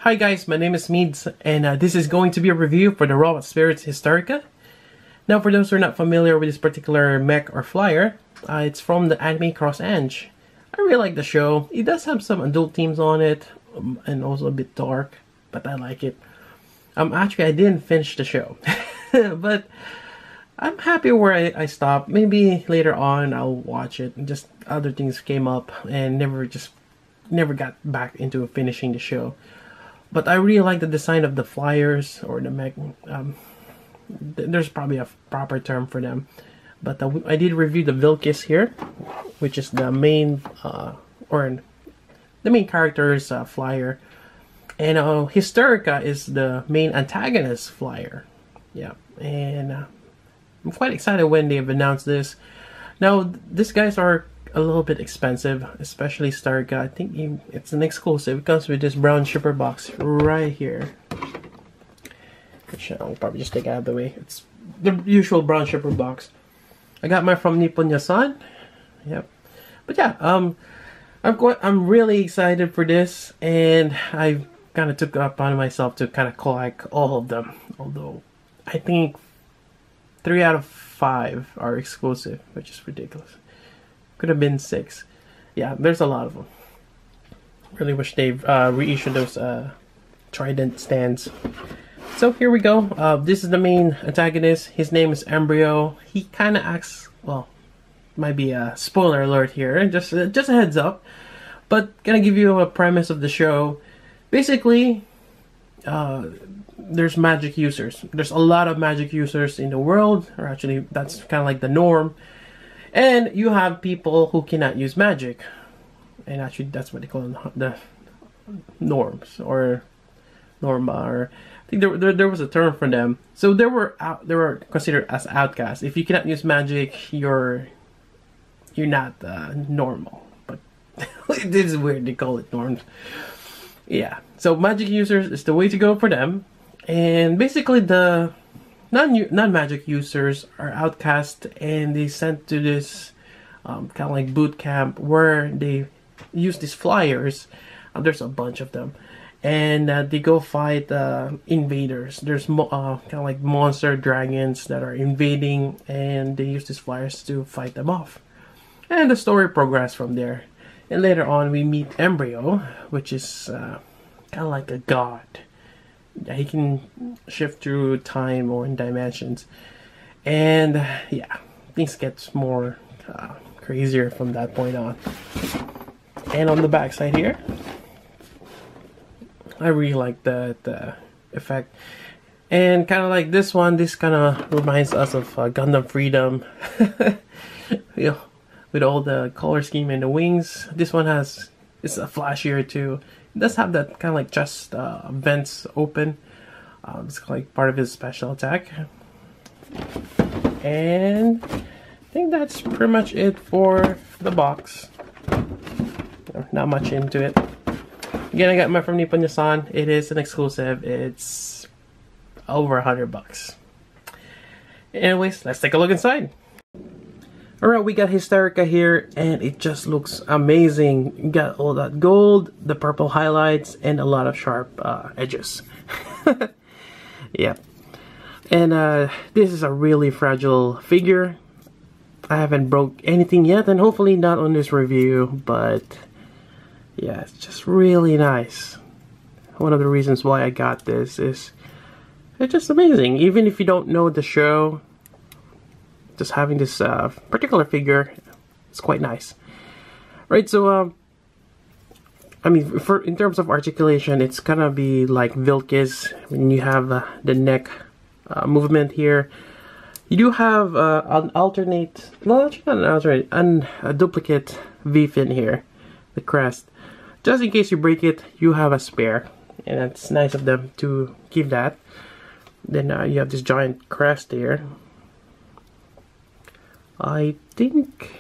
Hi guys, my name is Meads, and this is going to be a review for the Raw Spirits Hysterica. Now, for those who are not familiar with this particular mech or flyer, it's from the anime Cross Ange. I really like the show. It does have some adult themes on it, and also a bit dark, but I like it. Actually, I didn't finish the show, but I'm happy where I stopped. Maybe later on I'll watch it. Just other things came up, and never got back into finishing the show. But I really like the design of the flyers, or the mech. There's probably a proper term for them. But I did review the Vilkis here, which is the main, the main character's flyer. And Hysterica is the main antagonist flyer. Yeah, and I'm quite excited when they've announced this. Now, these guys are a little bit expensive, especially Hysterica. I think it's an exclusive. It comes with this brown shipper box right here, which I'll probably just take out of the way. It's the usual brown shipper box. I got mine from Nippon-Yassan. Yep. But yeah, I'm really excited for this, and I kind of took it upon myself to kind of collect all of them. Although I think 3 out of 5 are exclusive, which is ridiculous. Could have been 6. Yeah, there's a lot of them. Really wish they've reissued those trident stands. So here we go. This is the main antagonist. His name is Embryo. He kind of acts, well, might be a spoiler alert here. Just a heads up. But gonna give you a premise of the show. Basically, there's magic users. There's a lot of magic users in the world, or actually that's kind of like the norm. And you have people who cannot use magic, and actually that's what they call the norms, or norma, or I think there was a term for them. So they were considered as outcasts. If you cannot use magic, you're not normal. But this is weird, they call it norms. Yeah, so magic users is the way to go for them, and basically the non-magic users are outcast, and they sent to this kind of like boot camp where they use these flyers. There's a bunch of them, and they go fight invaders. There's kind of like monster dragons that are invading, and they use these flyers to fight them off. And the story progresses from there. And later on, we meet Embryo, which is kind of like a god. Yeah, he can shift through time or in dimensions, and yeah, things get more crazier from that point on. And on the back side here, I really like the effect, and kind of like this one. This kind of reminds us of Gundam Freedom, you know, with all the color scheme and the wings. This one it's a flashier too. It does have that kind of like chest vents open. It's like part of his special attack. And I think that's pretty much it for the box. Not much into it. Again, I got mine from Nippon-Yassan. It is an exclusive. It's over $100. Anyways, let's take a look inside. Alright, we got Hysterica here, and it just looks amazing. You got all that gold, the purple highlights, and a lot of sharp edges. Yeah. And this is a really fragile figure. I haven't broke anything yet, and hopefully not on this review, but yeah, it's just really nice. One of the reasons why I got this is it's just amazing. Even if you don't know the show, just having this particular figure, it's quite nice. Right, so I mean, in terms of articulation, it's gonna be like Vilkis. When you have the neck movement here, you do have an alternate, no, actually not an alternate, a duplicate V-fin here, the crest. Just in case you break it, you have a spare, and it's nice of them to give that. Then you have this giant crest here. I think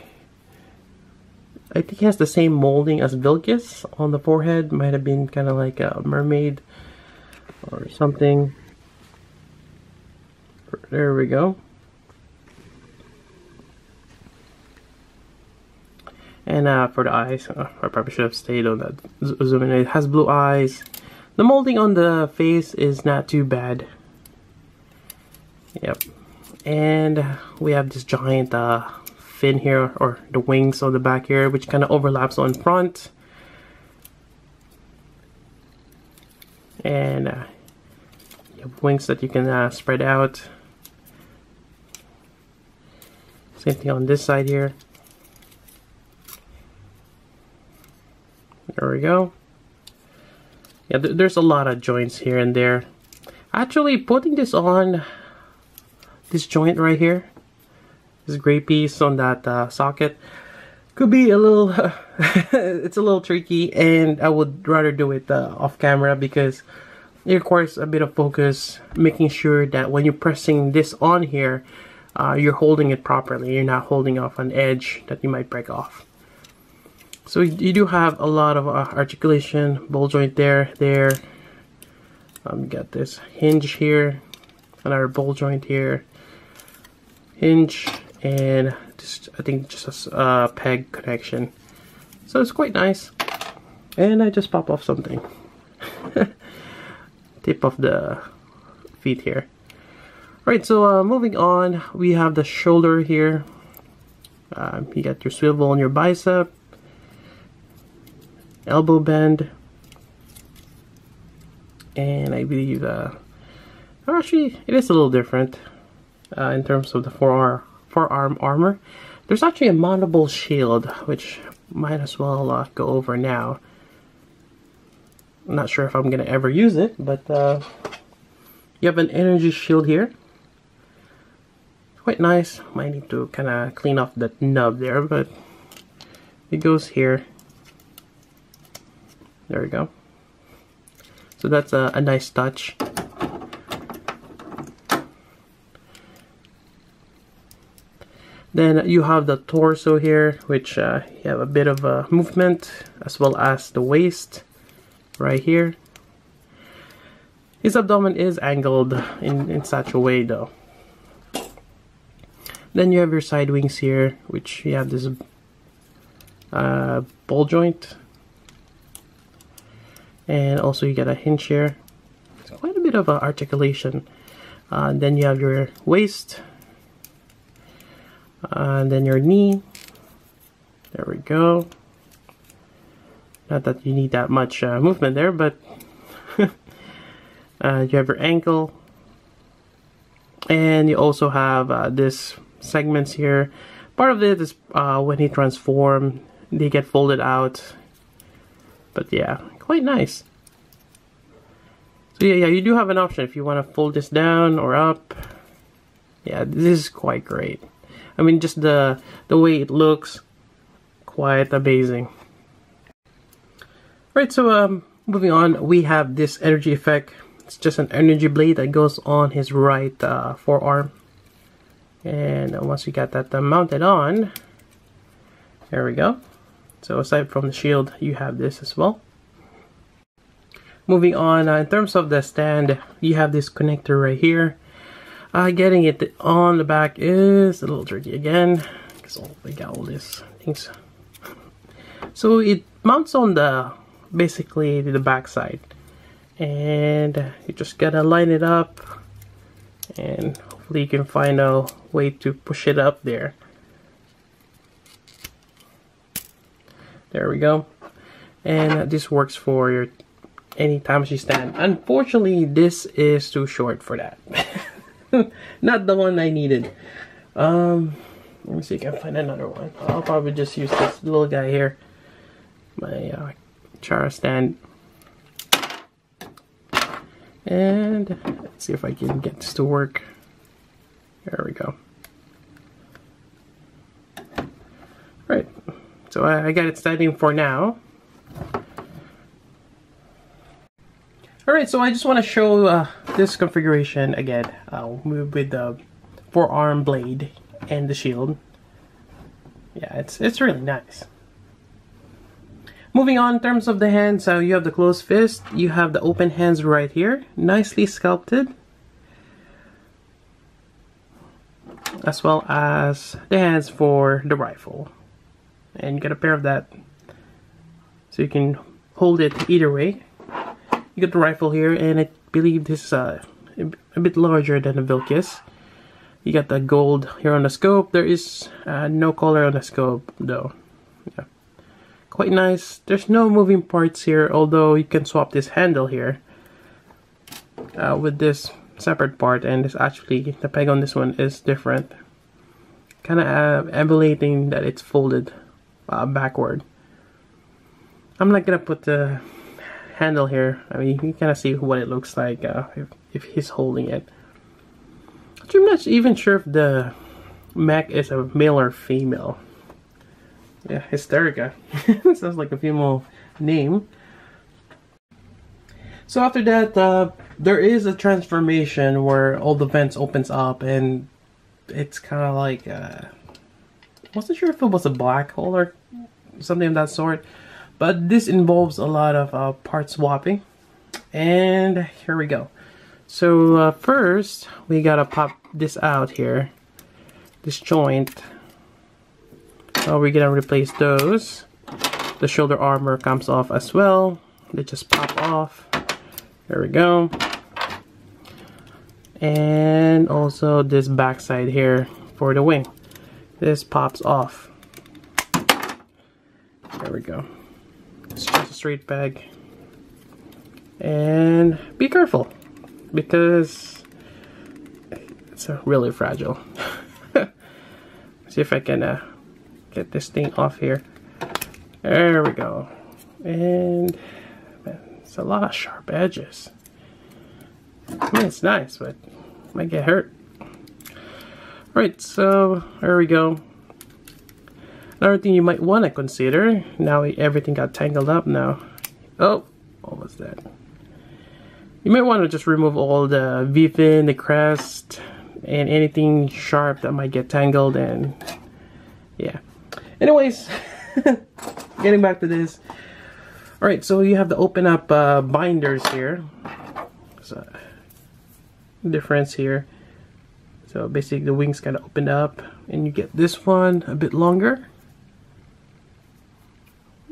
it has the same molding as Vilkis on the forehead. Might have been kind of like a mermaid or something. There we go. And for the eyes, I probably should have stayed on that zoom in. It has blue eyes, The molding on the face is not too bad. Yep. And we have this giant fin here, or the wings on the back here, which kind of overlaps on front. And you have wings that you can spread out. Same thing on this side here. There we go. Yeah, there's a lot of joints here and there. Actually, putting this on this joint right here, this gray piece on that socket, could be a little it's a little tricky, and I would rather do it off camera because it requires a bit of focus, making sure that when you're pressing this on here, you're holding it properly. You're not holding off an edge that you might break off. So you do have a lot of articulation, ball joint there. You got this hinge here, another ball joint here, hinge, and just, I think just a peg connection. So it's quite nice. And I just pop off something. Tip of the feet here. Alright, so moving on, we have the shoulder here. You got your swivel on your bicep, elbow bend, and I believe actually it is a little different in terms of the forearm armor. There's actually a mountable shield, which might as well go over now. I'm not sure if I'm gonna ever use it, but you have an energy shield here. Quite nice. Might need to kind of clean off that nub there, but it goes here. There we go. So that's a nice touch. Then you have the torso here, which you have a bit of a movement, as well as the waist right here. His abdomen is angled in such a way though. Then you have your side wings here, which you have this ball joint. And also you get a hinge here. It's quite a bit of articulation. Then you have your waist. And then your knee. There we go. Not that you need that much movement there, but you have your ankle. And you also have this segments here. Part of it is when he transforms, they get folded out. But yeah, quite nice. So yeah, you do have an option if you want to fold this down or up. Yeah, this is quite great. I mean, just the way it looks, quite amazing. Right, so moving on, we have this energy effect. It's just an energy blade that goes on his right forearm. And once you got that mounted on, there we go. So aside from the shield, you have this as well. Moving on, in terms of the stand, you have this connector right here. Getting it on the back is a little tricky again, because I got all these things. So it mounts on the, basically the back side. And you just gotta line it up, and hopefully you can find a way to push it up there. There we go. And this works for your any Tamashii stand. Unfortunately, this is too short for that. Not the one I needed. Let me see if I can find another one. I'll probably just use this little guy here. My Chara stand. And let's see if I can get this to work. There we go. Right. So I got it standing for now. Alright, so I just want to show this configuration again with the forearm blade and the shield. Yeah, it's really nice. Moving on, in terms of the hands, you have the closed fist, you have the open hands right here, nicely sculpted, as well as the hands for the rifle. And you get a pair of that, so you can hold it either way. You got the rifle here, and I believe this is a bit larger than the Vilkis. You got the gold here on the scope. There is no color on the scope though. Yeah. Quite nice. There's no moving parts here, although you can swap this handle here with this separate part, and this actually, the peg on this one is different. Kind of emulating that it's folded backward. I'm not gonna put the handle here. I mean, you can kind of see what it looks like if he's holding it. I'm not even sure if the mech is a male or female. Yeah, Hysterica. Sounds like a female name. So after that, there is a transformation where all the vents opens up, and it's kind of like I wasn't sure if it was a black hole or something of that sort, but this involves a lot of part swapping. And here we go. So first we gotta pop this out here, this joint. So we're gonna replace those. The shoulder armor comes off as well. They just pop off. There we go. And also this backside here for the wing. This pops off. There we go. It's just a straight peg. And be careful, because it's really fragile. See if I can get this thing off here. There we go. And man, it's a lot of sharp edges. I mean, it's nice, but it might get hurt. Alright, so there we go. Another thing you might want to consider, now everything got tangled up now. Oh, what was that? You might want to just remove all the V-fin, the crest, and anything sharp that might get tangled, and yeah. Anyways, getting back to this. Alright, so you have the open up binders here. So, difference here. So basically the wings kind of open up, and you get this one a bit longer.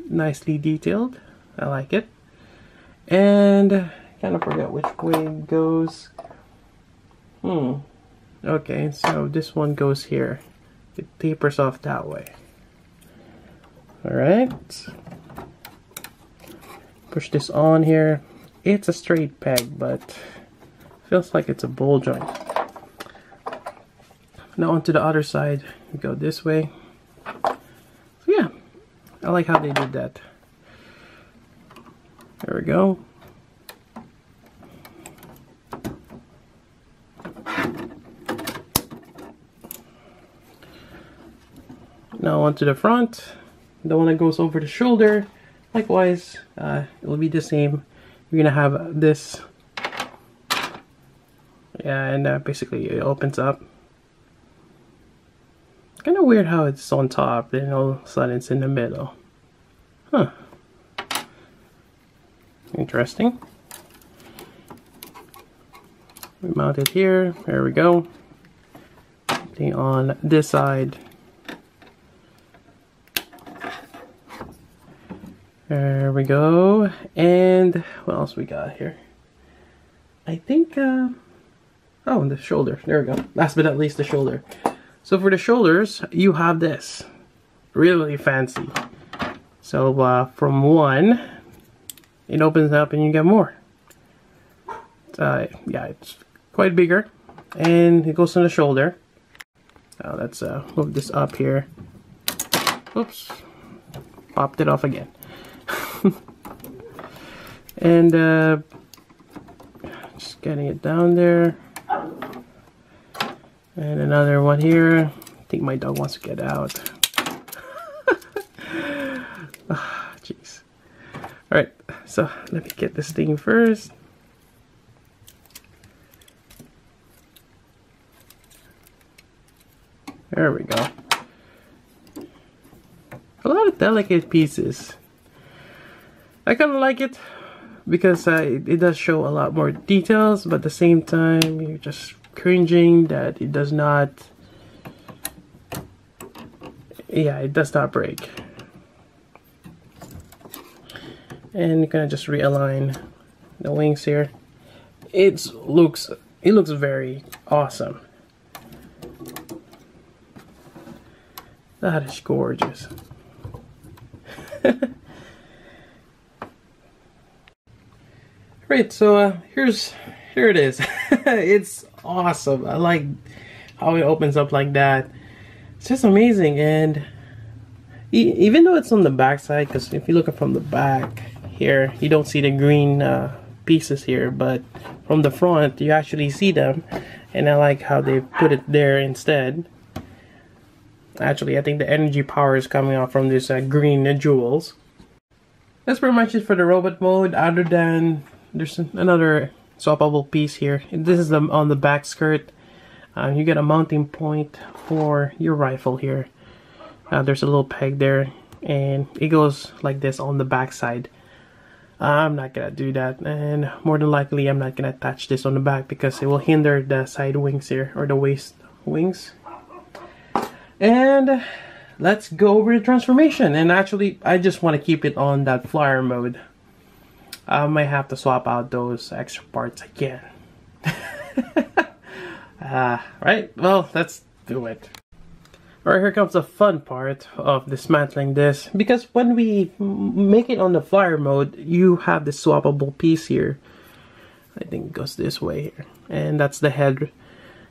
Nicely detailed. I like it. And kind of forget which way it goes. Okay, so this one goes here. It tapers off that way. Alright. Push this on here. It's a straight peg, but feels like it's a ball joint. Now onto the other side. We go this way. So yeah, I like how they did that. There we go. Now onto the front, the one that goes over the shoulder. Likewise, it will be the same. You're gonna have this, yeah, and basically it opens up. Kind of weird how it's on top, then all of a sudden it's in the middle. Huh. Interesting. We mount it here. There we go. Something on this side. There we go. And what else we got here? I think, oh, the shoulder. There we go. Last but not least, the shoulder. So for the shoulders, you have this. Really fancy. So from one, it opens up and you get more. Yeah, it's quite bigger. And it goes on the shoulder. Now let's move this up here. Oops. Popped it off again. And just getting it down there. And another one here. I think my dog wants to get out. Jeez. Alright, so let me get this thing first. There we go. A lot of delicate pieces. I kind of like it because it does show a lot more details, but at the same time you're just cringing that it does not, yeah, it does not break. And you kind of just realign the wings here. It looks very awesome. That is gorgeous. Right, so here it is. It's awesome. I like how it opens up like that. It's just amazing. And even though it's on the back side, because if you look from the back here, you don't see the green pieces here, but from the front you actually see them, and I like how they put it there instead. Actually, I think the energy power is coming out from this green jewels. That's pretty much it for the robot mode, other than there's another swappable piece here. This is on the back skirt. You get a mounting point for your rifle here. There's a little peg there, and it goes like this on the back side. I'm not gonna do that, and more than likely I'm not gonna attach this on the back because it will hinder the side wings here, or the waist wings. And let's go over the transformation. And actually, I just want to keep it on that flyer mode. I might have to swap out those extra parts again. Right, well, let's do it. Alright, here comes the fun part of dismantling this, because when we make it on the flyer mode, you have this swappable piece here. I think it goes this way here, and that's the head.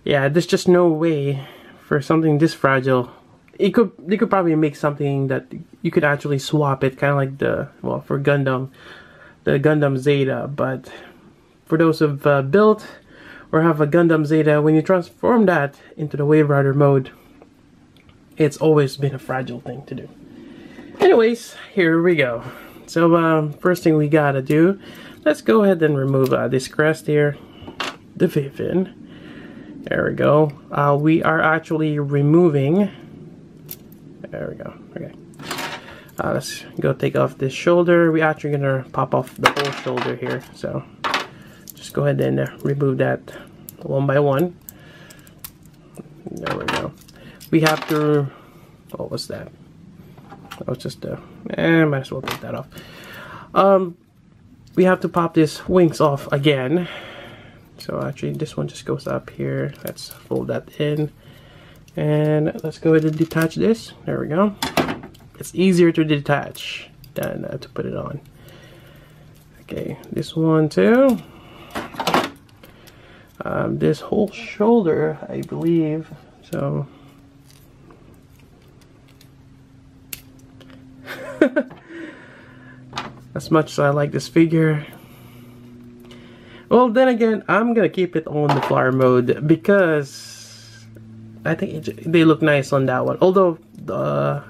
Yeah, there's just no way for something this fragile. They could probably make something that you could actually swap it, kind of like for Gundam, the Gundam Zeta. But for those who've built or have a Gundam Zeta, when you transform that into the Wave Rider mode, it's always been a fragile thing to do. Anyways, here we go. So first thing we gotta do, let's go ahead and remove this crest here, the fin. There we go. We are actually removing. There we go. Okay. Let's go take off this shoulder. We're actually gonna pop off the whole shoulder here. So just go ahead and remove that one by one. There we go. We have to. What was that? That was just might as well take that off. We have to pop these wings off again. So actually, this one just goes up here. Let's fold that in, and let's go ahead and detach this. There we go. It's easier to detach than to put it on. Okay, this one too. This whole shoulder, I believe. So. As much as I like this figure, well, then again, I'm gonna keep it on the flyer mode because I think they look nice on that one. Although the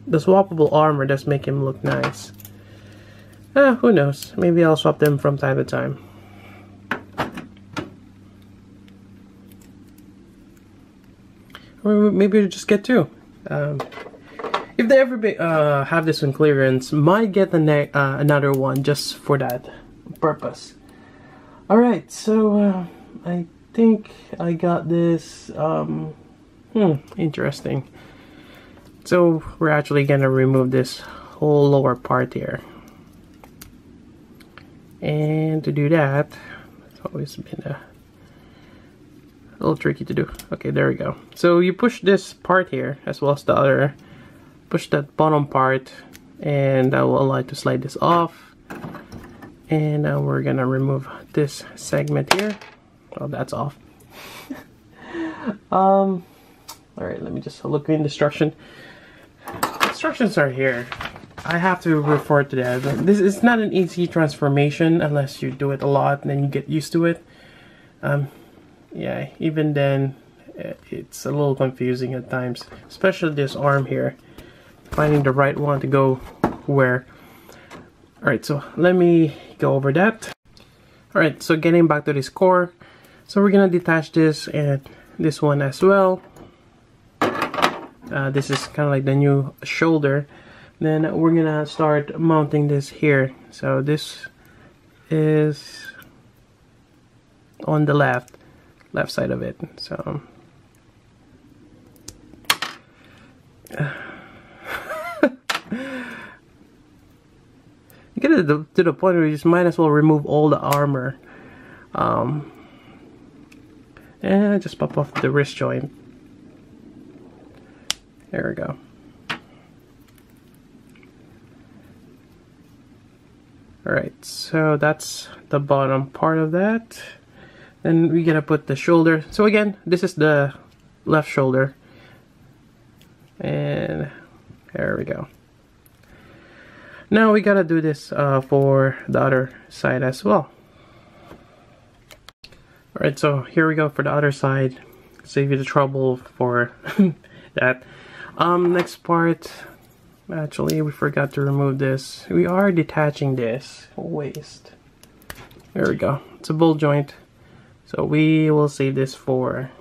swappable armor does make him look nice. Who knows? Maybe I'll swap them from time to time. Or maybe we'll just get two. If they ever have this on clearance, might get another one just for that purpose. Alright, so I think I got this. Interesting. So we're actually gonna remove this whole lower part here. And to do that, it's always been a little tricky to do. Okay, there we go. So you push this part here as well as the other. Push that bottom part, and that will allow you to slide this off. And now we're gonna remove this segment here. Oh, that's off. All right, let me just look in instruction. Instructions are here. I have to refer to that. This is not an easy transformation unless you do it a lot and then you get used to it. Yeah, even then, it's a little confusing at times, especially this arm here. Finding the right one to go where. Alright, so let me go over that. Alright, so getting back to this core. So we're gonna detach this and this one as well. This is kind of like the new shoulder. Then we're gonna start mounting this here. So this is on the left side of it. So get it to the point where you just might as well remove all the armor. And just pop off the wrist joint. There we go. Alright, so that's the bottom part of that. Then we gotta put the shoulder. So again, this is the left shoulder. And there we go. Now we gotta do this for the other side as well. Alright, so here we go for the other side. Save you the trouble for that. Next part. Actually, we forgot to remove this. We are detaching this waist. There we go. It's a ball joint. So we will save this for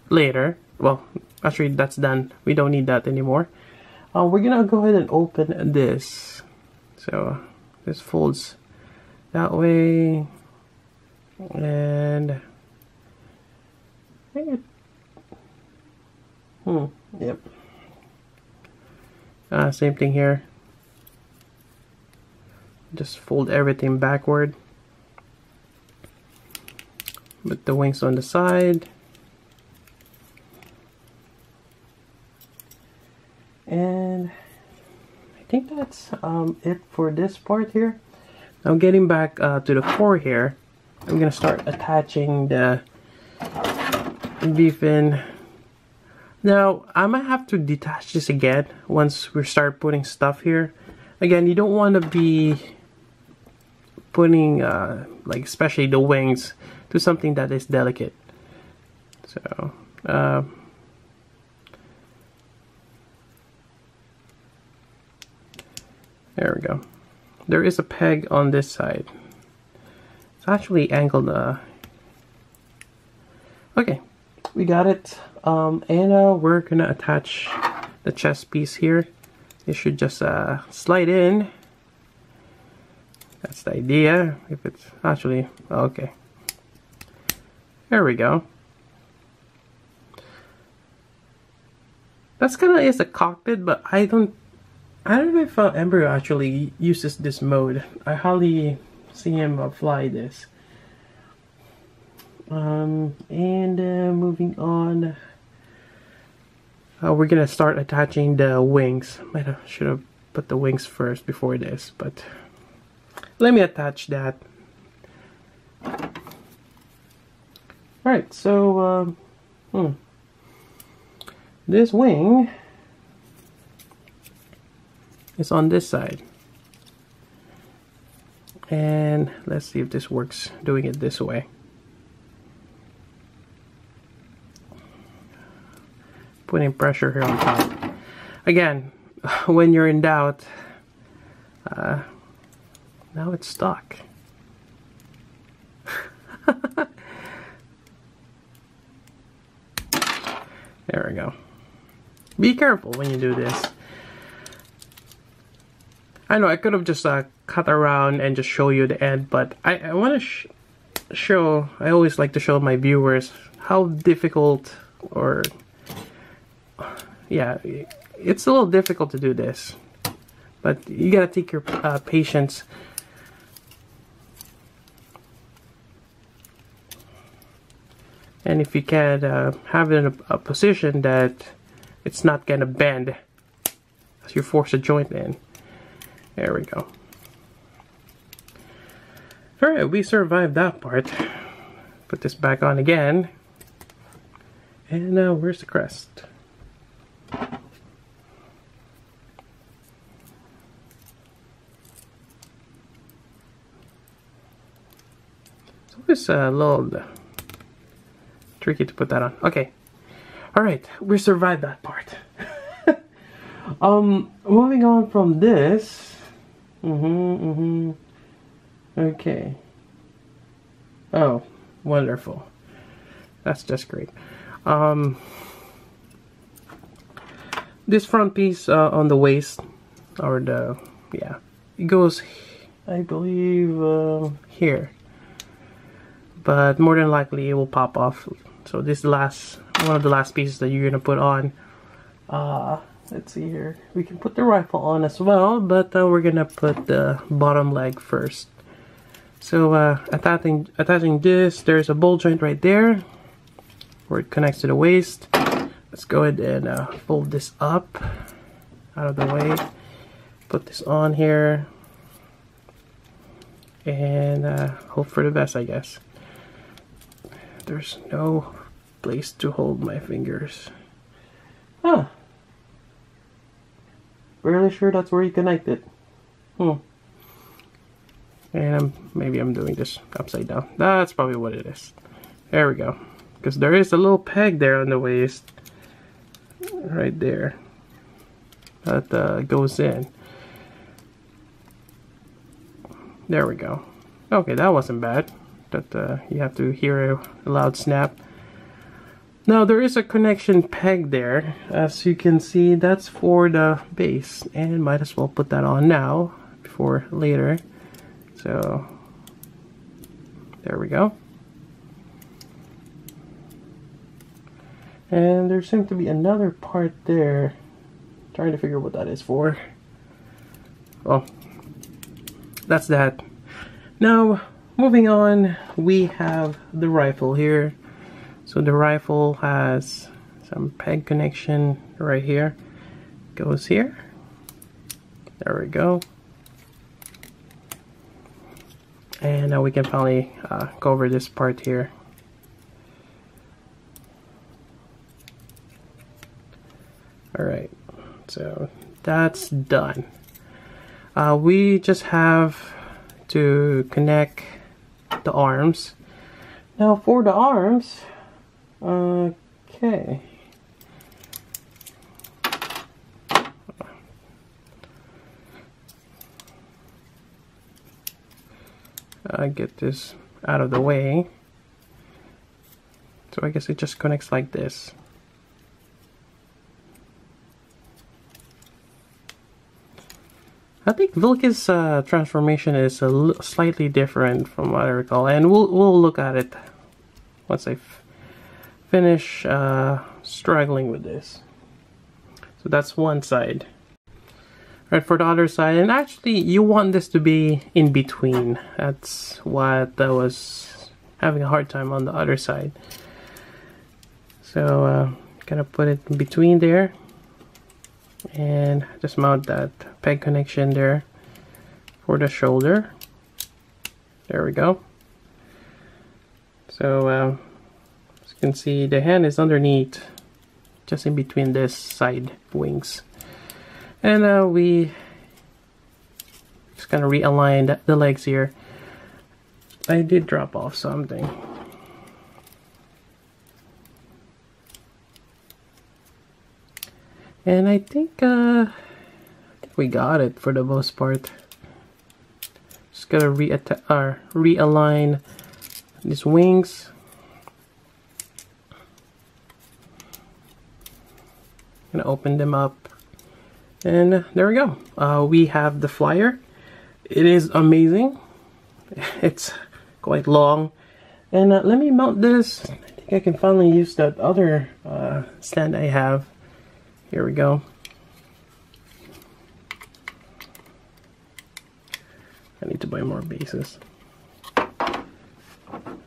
later. Well, actually that's done. We don't need that anymore. We're gonna go ahead and open this. So this folds that way. And yep. Same thing here. Just fold everything backward. Put the wings on the side. And I think that's it for this part here. Now getting back to the core here, I'm gonna start attaching the V-fin. Now, I might have to detach this again once we start putting stuff here. Again, you don't want to be putting, like especially the wings, to something that is delicate. So, there we go. There is a peg on this side. It's actually angled. Okay, we got it. And we're gonna attach the chest piece here. It should just slide in. That's the idea. If it's actually okay, there we go. That's kind of is a cockpit, but I don't know if Embryo actually uses this mode. I hardly see him fly this. And moving on. We're gonna start attaching the wings. Should have put the wings first before this, but let me attach that. Alright, so this wing is on this side. And let's see if this works doing it this way. Putting pressure here on top. Again, when you're in doubt, now it's stuck. There we go. Be careful when you do this. I know I could have just cut around and just show you the end, but I want to show, I always like to show my viewers how difficult, or yeah, it's a little difficult to do this, but you gotta take your patience. And if you can have it in a position that it's not gonna bend as you force a joint in. There we go. Alright, we survived that part. Put this back on again. And now where's the crest? It's a little tricky to put that on. Okay. Alright, we survived that part. Moving on from this. Okay. Oh, wonderful. That's just great. This front piece on the waist, or the, yeah, it goes, I believe, here. But more than likely it will pop off. So this is the last, one of the last pieces that you're gonna put on. let's see here. We can put the rifle on as well, but we're gonna put the bottom leg first. So attaching this, there's a ball joint right there where it connects to the waist. Let's go ahead and fold this up out of the way. Put this on here and hope for the best, I guess. There's no place to hold my fingers. Huh. Really sure that's where you connect it. And maybe I'm doing this upside down. That's probably what it is. There we go. Because there is a little peg there on the waist. Right there. That goes in. There we go. Okay, that wasn't bad. That you have to hear a loud snap. Now there is a connection peg there. As you can see, that's for the base. And might as well put that on now before later. So there we go. And there seems to be another part there. Trying to figure what that is for. Well, that's that. Now, moving on, we have the rifle here. So the rifle has some peg connection right here. Goes here. There we go. And now we can finally cover this part here. Alright, so that's done. We just have to connect the arms. Now for the arms, okay. Get this out of the way. So I guess it just connects like this. I think Vilke's transformation is slightly different from what I recall, and we'll look at it once I finish struggling with this. So that's one side. Right, for the other side, and actually you want this to be in between. That's what I was having a hard time on the other side. So gonna put it in between there and just mount that peg connection there for the shoulder. There we go. So as you can see, the hand is underneath, just in between this side wings. And we just gonna realign the legs here. I did drop off something. And I think we got it for the most part. Just gotta realign these wings. Gonna open them up. And there we go. We have the flyer. It is amazing. It's quite long. And let me mount this. I think I can finally use that other stand I have. Here we go. I need to buy more bases.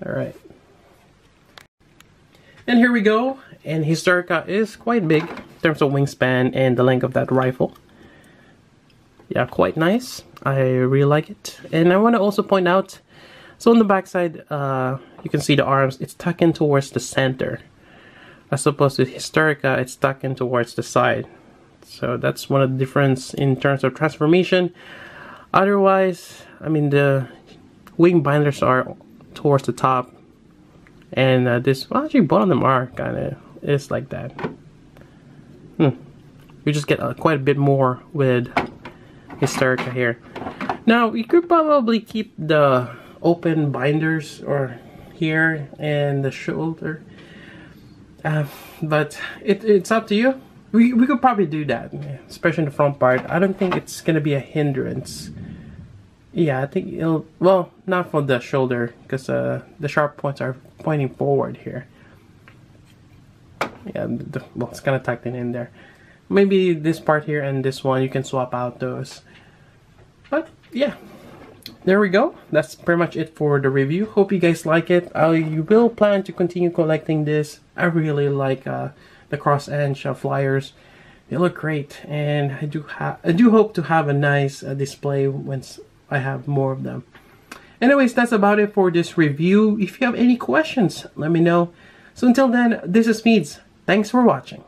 Alright. And here we go. And Hysterica is quite big in terms of wingspan and the length of that rifle. Yeah, quite nice. I really like it. And I want to also point out, so on the back side, you can see the arms. It's tucked in towards the center. As opposed to Hysterica, it's tucked in towards the side. So that's one of the difference in terms of transformation. Otherwise, I mean, the wing binders are towards the top. And this, well, actually both of them are kind of is like that. We just get quite a bit more with Hysterica here. Now we could probably keep the open binders or here and the shoulder, but it's up to you. We could probably do that, especially in the front part. I don't think it's gonna be a hindrance. Yeah, I think it'll, well, not for the shoulder, because the sharp points are pointing forward here. Yeah, well, it's kind of tucked in there. Maybe this part here and this one, you can swap out those. But yeah, there we go. That's pretty much it for the review. Hope you guys like it. I will plan to continue collecting this. I really like the Cross Ange flyers. They look great, and I do hope to have a nice display once I have more of them. Anyways, that's about it for this review. If you have any questions, let me know. So until then, this is Meads. Thanks for watching.